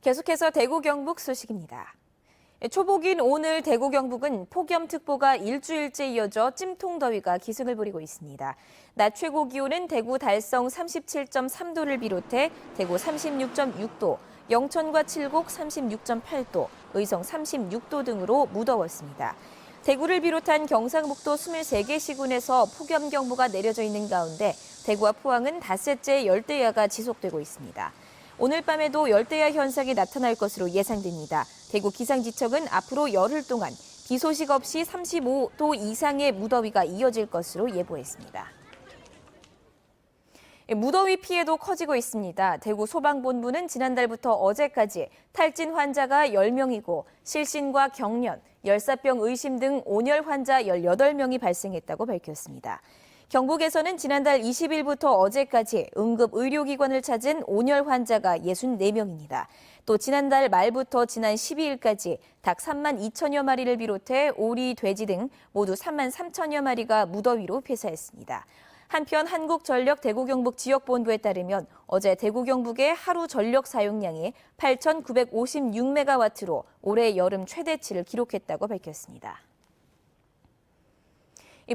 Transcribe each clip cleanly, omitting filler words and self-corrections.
계속해서 대구 경북 소식입니다. 초복인 오늘 대구 경북은 폭염특보가 일주일째 이어져 찜통더위가 기승을 부리고 있습니다. 낮 최고 기온은 대구 달성 37.3도를 비롯해 대구 36.6도, 영천과 칠곡 36.8도, 의성 36도 등으로 무더웠습니다. 대구를 비롯한 경상북도 23개 시군에서 폭염경보가 내려져 있는 가운데 대구와 포항은 닷새째 열대야가 지속되고 있습니다. 오늘 밤에도 열대야 현상이 나타날 것으로 예상됩니다. 대구 기상지청은 앞으로 열흘 동안 비 소식 없이 35도 이상의 무더위가 이어질 것으로 예보했습니다. 무더위 피해도 커지고 있습니다. 대구 소방본부는 지난달부터 어제까지 탈진 환자가 10명이고 실신과 경련, 열사병 의심 등 온열 환자 18명이 발생했다고 밝혔습니다. 경북에서는 지난달 20일부터 어제까지 응급 의료기관을 찾은 온열 환자가 64명입니다. 또 지난달 말부터 지난 12일까지 닭 3만 2천여 마리를 비롯해 오리, 돼지 등 모두 3만 3천여 마리가 무더위로 폐사했습니다. 한편 한국전력 대구 경북 지역본부에 따르면 어제 대구 경북의 하루 전력 사용량이 8,956메가와트로 올해 여름 최대치를 기록했다고 밝혔습니다.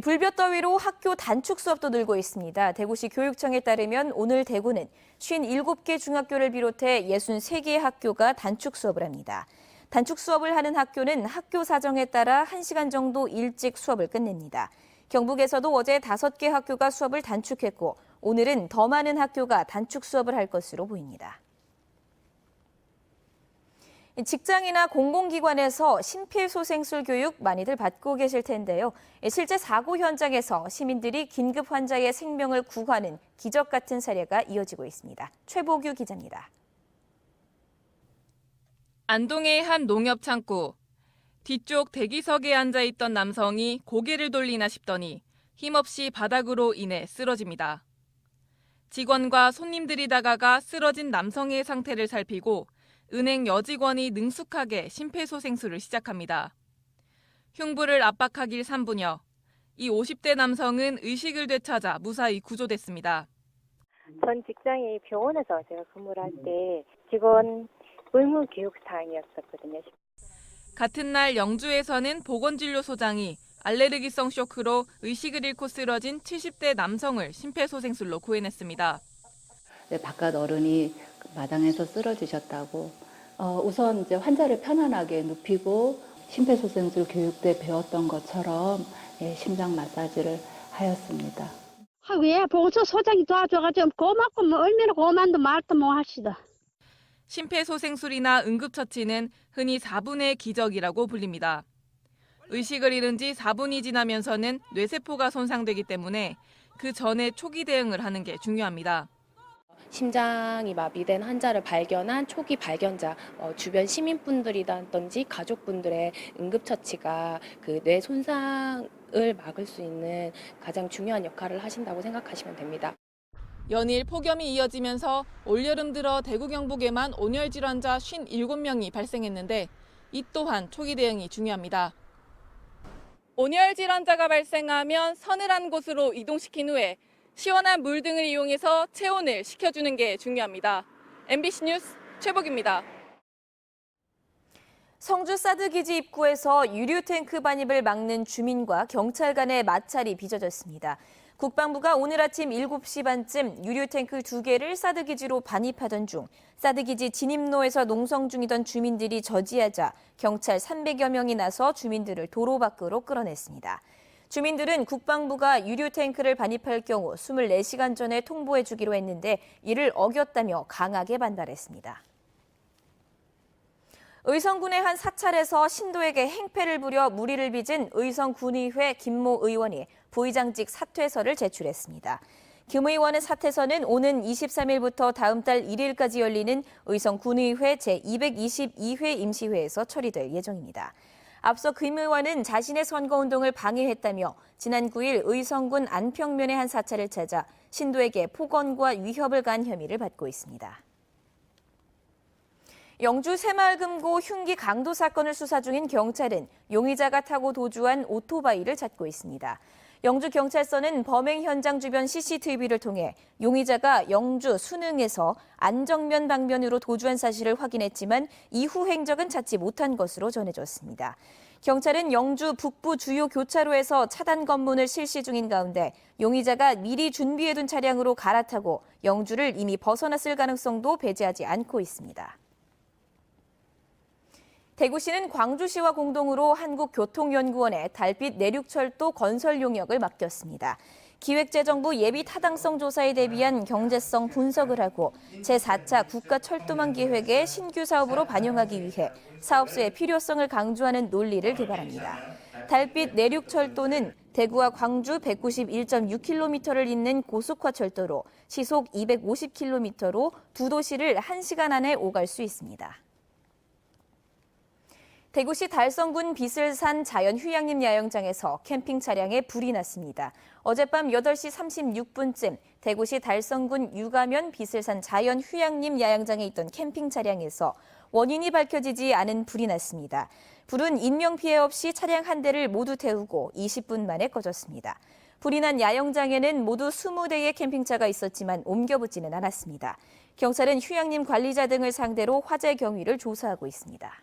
불볕더위로 학교 단축 수업도 늘고 있습니다. 대구시 교육청에 따르면 오늘 대구는 57개 중학교를 비롯해 63개의 학교가 단축 수업을 합니다. 단축 수업을 하는 학교는 학교 사정에 따라 1시간 정도 일찍 수업을 끝냅니다. 경북에서도 어제 5개 학교가 수업을 단축했고 오늘은 더 많은 학교가 단축 수업을 할 것으로 보입니다. 직장이나 공공기관에서 심폐소생술 교육 많이들 받고 계실 텐데요. 실제 사고 현장에서 시민들이 긴급 환자의 생명을 구하는 기적 같은 사례가 이어지고 있습니다. 최보규 기자입니다. 안동의 한 농협 창고. 뒤쪽 대기석에 앉아있던 남성이 고개를 돌리나 싶더니 힘없이 바닥으로 인해 쓰러집니다. 직원과 손님들이 다가가 쓰러진 남성의 상태를 살피고 은행 여직원이 능숙하게 심폐소생술을 시작합니다. 흉부를 압박하길 3분여. 이 50대 남성은 의식을 되찾아 무사히 구조됐습니다. 전 직장이 병원에서 제가 근무를 할 때 직원 의무 교육 사항이었었거든요. 같은 날 영주에서는 보건진료소장이 알레르기성 쇼크로 의식을 잃고 쓰러진 70대 남성을 심폐소생술로 구해냈습니다. 네, 바깥 어른이 마당에서 쓰러지셨다고 우선 이제 환자를 편안하게 눕히고 심폐소생술 교육 때 배웠던 것처럼 심장 마사지를 하였습니다. 왜 보건소 소장이 도와줘가지고 고맙고 뭐 얼마나 고만도 말도 못 하시다. 심폐소생술이나 응급처치는 흔히 4분의 기적이라고 불립니다. 의식을 잃은 지 4분이 지나면서는 뇌세포가 손상되기 때문에 그 전에 초기 대응을 하는 게 중요합니다. 심장이 마비된 환자를 발견한 초기 발견자, 주변 시민분들이라든지 가족분들의 응급처치가 그 뇌 손상을 막을 수 있는 가장 중요한 역할을 하신다고 생각하시면 됩니다. 연일 폭염이 이어지면서 올여름 들어 대구 경북에만 온열 질환자 57명이 발생했는데 이 또한 초기 대응이 중요합니다. 온열 질환자가 발생하면 서늘한 곳으로 이동시킨 후에 시원한 물 등을 이용해서 체온을 식혀주는 게 중요합니다. MBC 뉴스 최복입니다. 성주 사드기지 입구에서 유류 탱크 반입을 막는 주민과 경찰 간의 마찰이 빚어졌습니다. 국방부가 오늘 아침 7시 반쯤 유류 탱크 2개를 사드기지로 반입하던 중 사드기지 진입로에서 농성 중이던 주민들이 저지하자 경찰 300여 명이 나서 주민들을 도로 밖으로 끌어냈습니다. 주민들은 국방부가 유류 탱크를 반입할 경우 24시간 전에 통보해 주기로 했는데 이를 어겼다며 강하게 반발했습니다. 의성군의 한 사찰에서 신도에게 행패를 부려 물의를 빚은 의성군의회 김모 의원이 부의장직 사퇴서를 제출했습니다. 김 의원의 사퇴서는 오는 23일부터 다음 달 1일까지 열리는 의성군의회 제222회 임시회에서 처리될 예정입니다. 앞서 김 의원은 자신의 선거운동을 방해했다며 지난 9일 의성군 안평면의 한 사찰을 찾아 신도에게 폭언과 위협을 가한 혐의를 받고 있습니다. 영주 새마을금고 흉기 강도 사건을 수사 중인 경찰은 용의자가 타고 도주한 오토바이를 찾고 있습니다. 영주경찰서는 범행 현장 주변 CCTV를 통해 용의자가 영주 순흥에서 안정면 방면으로 도주한 사실을 확인했지만 이후 행적은 찾지 못한 것으로 전해졌습니다. 경찰은 영주 북부 주요 교차로에서 차단 검문을 실시 중인 가운데 용의자가 미리 준비해둔 차량으로 갈아타고 영주를 이미 벗어났을 가능성도 배제하지 않고 있습니다. 대구시는 광주시와 공동으로 한국교통연구원에 달빛 내륙철도 건설 용역을 맡겼습니다. 기획재정부 예비 타당성 조사에 대비한 경제성 분석을 하고 제4차 국가철도망 계획의 신규 사업으로 반영하기 위해 사업수의 필요성을 강조하는 논리를 개발합니다. 달빛 내륙철도는 대구와 광주 191.6km를 잇는 고속화 철도로 시속 250km로 두 도시를 1시간 안에 오갈 수 있습니다. 대구시 달성군 비슬산 자연휴양림 야영장에서 캠핑 차량에 불이 났습니다. 어젯밤 8시 36분쯤 대구시 달성군 유가면 비슬산 자연휴양림 야영장에 있던 캠핑 차량에서 원인이 밝혀지지 않은 불이 났습니다. 불은 인명피해 없이 차량 한 대를 모두 태우고 20분 만에 꺼졌습니다. 불이 난 야영장에는 모두 20대의 캠핑차가 있었지만 옮겨붙지는 않았습니다. 경찰은 휴양림 관리자 등을 상대로 화재 경위를 조사하고 있습니다.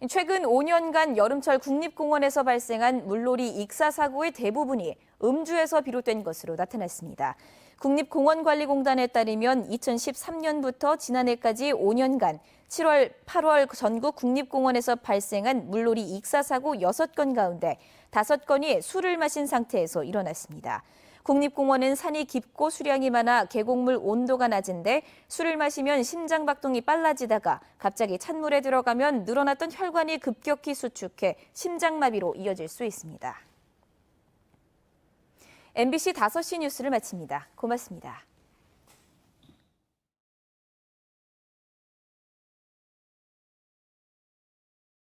최근 5년간 여름철 국립공원에서 발생한 물놀이 익사 사고의 대부분이 음주에서 비롯된 것으로 나타났습니다. 국립공원관리공단에 따르면 2013년부터 지난해까지 5년간 7월, 8월 전국 국립공원에서 발생한 물놀이 익사 사고 6건 가운데 5건이 술을 마신 상태에서 일어났습니다. 국립공원은 산이 깊고 수량이 많아 계곡물 온도가 낮은데 술을 마시면 심장박동이 빨라지다가 갑자기 찬물에 들어가면 늘어났던 혈관이 급격히 수축해 심장마비로 이어질 수 있습니다. MBC 5시 뉴스를 마칩니다. 고맙습니다.